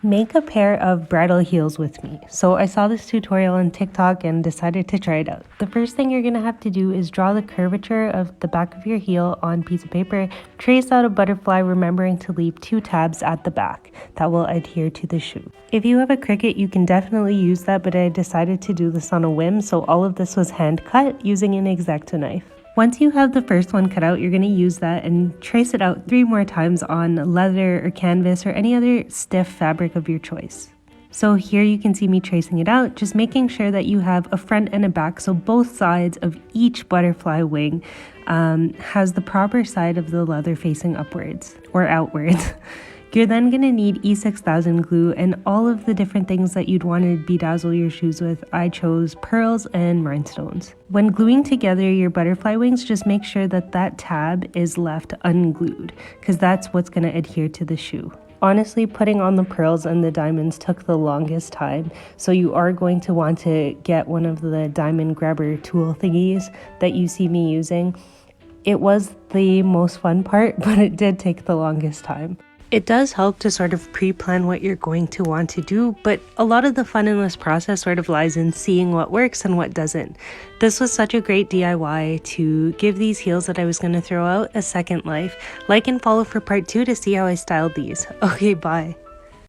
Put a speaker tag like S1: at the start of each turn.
S1: Make a pair of bridle heels with me. So I saw this tutorial on TikTok and decided to try it out. The first thing you're going to have to do is draw the curvature of the back of your heel on a piece of paper. Trace out a butterfly, remembering to leave 2 tabs at the back that will adhere to the shoe. If you have a Cricut, you can definitely use that, but I decided to do this on a whim, so all of this was hand cut using an X-Acto knife. Once you have the first one cut out, you're going to use that and trace it out 3 more times on leather or canvas or any other stiff fabric of your choice. So here you can see me tracing it out, just making sure that you have a front and a back, so both sides of each butterfly wing has the proper side of the leather facing upwards or outwards. You're then going to need E6000 glue and all of the different things that you'd want to bedazzle your shoes with. I chose pearls and rhinestones. When gluing together your butterfly wings, just make sure that that tab is left unglued, because that's what's going to adhere to the shoe. Honestly, putting on the pearls and the diamonds took the longest time, so you are going to want to get one of the diamond grabber tool thingies that you see me using. It was the most fun part, but it did take the longest time. It does help to sort of pre-plan what you're going to want to do, but a lot of the fun in this process sort of lies in seeing what works and what doesn't. This was such a great DIY to give these heels that I was going to throw out a second life. Like and follow for part 2 to see how I styled these. Okay, bye.